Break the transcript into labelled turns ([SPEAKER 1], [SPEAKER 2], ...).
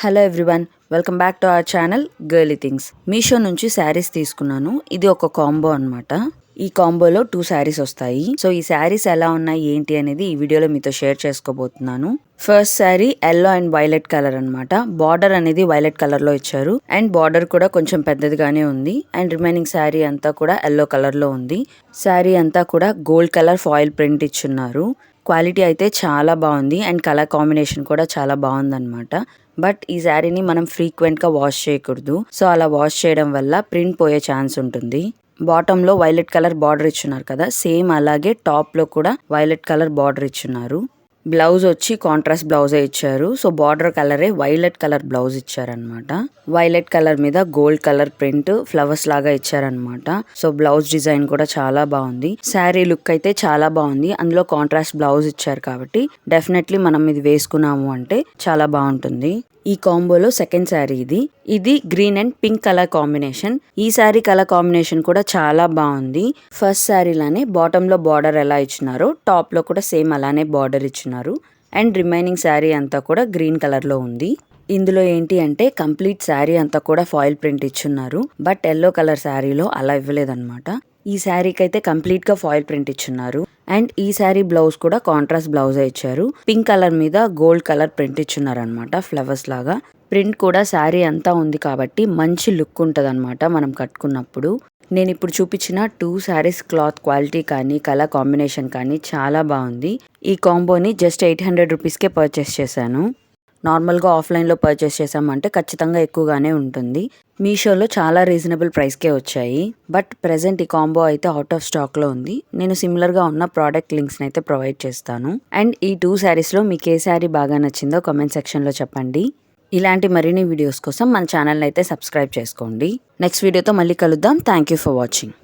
[SPEAKER 1] Hello everyone, welcome back to our channel girly things. Meesho నుంచి శారీస్ తీసుకున్నాను. ఇది ఒక కాంబో అన్నమాట. ఈ కాంబోలో 2 శారీస్ వస్తాయి. సో ఈ శారీస్ ఎలా ఉన్నాయి ఏంటి అనేది ఈ వీడియోలో మీతో షేర్ చేసుకోబోతున్నాను. First sari yellow and violet colour అన్నమాట. బార్డర్ అనేది వైలెట్ కలర్ లో ఇచ్చారు అండ్ బార్డర్ కూడా కొంచెం పెద్దదిగానే ఉంది. అండ్ రిమైనింగ్ శారీ అంతా కూడా ఎల్లో కలర్ లో ఉంది. శారీ అంతా కూడా గోల్డ్ కలర్ ఫాయిల్ ప్రింట్ ఇచ్చున్నారు. క్వాలిటీ అయితే చాలా బాగుంది అండ్ కలర్ కాంబినేషన్ కూడా చాలా బాగుందన్నమాట. బట్ ఈ శారీని మనం ఫ్రీక్వెంట్గా వాష్ చేయకూడదు. సో అలా వాష్ చేయడం వల్ల ప్రింట్ పోయే ఛాన్స్ ఉంటుంది. బాటంలో వైలెట్ కలర్ బార్డర్ ఇచ్చున్నారు కదా, సేమ్ అలాగే టాప్లో కూడా వైలెట్ కలర్ బార్డర్ ఇచ్చున్నారు. బ్లౌజ్ వచ్చి కాంట్రాస్ట్ బ్లౌజే ఇచ్చారు. సో బార్డర్ కలరే వైలెట్ కలర్ బ్లౌజ్ ఇచ్చారనమాట. వైలెట్ కలర్ మీద గోల్డ్ కలర్ ప్రింట్ ఫ్లవర్స్ లాగా ఇచ్చారనమాట. సో బ్లౌజ్ డిజైన్ కూడా చాలా బాగుంది. శారీ లుక్ అయితే చాలా బాగుంది. అందులో కాంట్రాస్ట్ బ్లౌజ్ ఇచ్చారు కాబట్టి డెఫినెట్లీ మనం ఇది వేసుకున్నాము అంటే చాలా బాగుంటుంది. ఈ కాంబోలో సెకండ్ శారీ ఇది green and pink colour combination. ఈ శారీ కలర్ కాంబినేషన్ కూడా చాలా బాగుంది. ఫస్ట్ శారీలానే బాటంలో బార్డర్ ఎలా ఇచ్చినారో టాప్ లో కూడా సేమ్ అలానే బార్డర్ ఇచ్చినారు. అండ్ రిమైనింగ్ శారీ అంతా కూడా గ్రీన్ కలర్ లో ఉంది. ఇందులో ఏంటి అంటే కంప్లీట్ శారీ అంతా కూడా ఫాయిల్ ప్రింట్ ఇచ్చున్నారు. బట్ ఎల్లో కలర్ శారీలో అలా ఇవ్వలేదన్నమాట. ఈ శారీకి అయితే కంప్లీట్ గా ఫాయిల్ ప్రింట్ ఇచ్చున్నారు. అండ్ ఈ శారీ బ్లౌజ్ కూడా కాంట్రాస్ట్ బ్లౌజ్ ఇచ్చారు. పింక్ కలర్ మీద గోల్డ్ కలర్ ప్రింట్ ఇచ్చున్నారు అనమాట, ఫ్లవర్స్ లాగా. ప్రింట్ కూడా శారీ అంతా ఉంది కాబట్టి మంచి లుక్ ఉంటుంది అనమాట మనం కట్టుకున్నప్పుడు. నేను ఇప్పుడు చూపించిన 2 శారీస్ క్లాత్ క్వాలిటీ కానీ కలర్ కాంబినేషన్ కానీ చాలా బాగుంది. ఈ కాంబోని జస్ట్ 800 రూపీస్కే పర్చేస్ చేశాను. నార్మల్గా ఆఫ్లైన్లో పర్చేస్ చేసామంటే ఖచ్చితంగా ఎక్కువగానే ఉంటుంది. మీషోలో చాలా రీజనబుల్ ప్రైస్కే వచ్చాయి. బట్ ప్రెజెంట్ ఈ కాంబో అయితే అవుట్ ఆఫ్ స్టాక్లో ఉంది. నేను సిమిలర్గా ఉన్న ప్రోడక్ట్ లింక్స్ని అయితే ప్రొవైడ్ చేస్తాను. అండ్ ఈ 2 శారీస్లో మీకు ఏ శారీ బాగా నచ్చిందో కామెంట్ సెక్షన్లో చెప్పండి. ఇలాంటి మరిన్ని వీడియోస్ కోసం మన ఛానల్ని అయితే సబ్స్క్రైబ్ చేసుకోండి. నెక్స్ట్ వీడియోతో మళ్ళీ కలుద్దాం. Thank you for watching.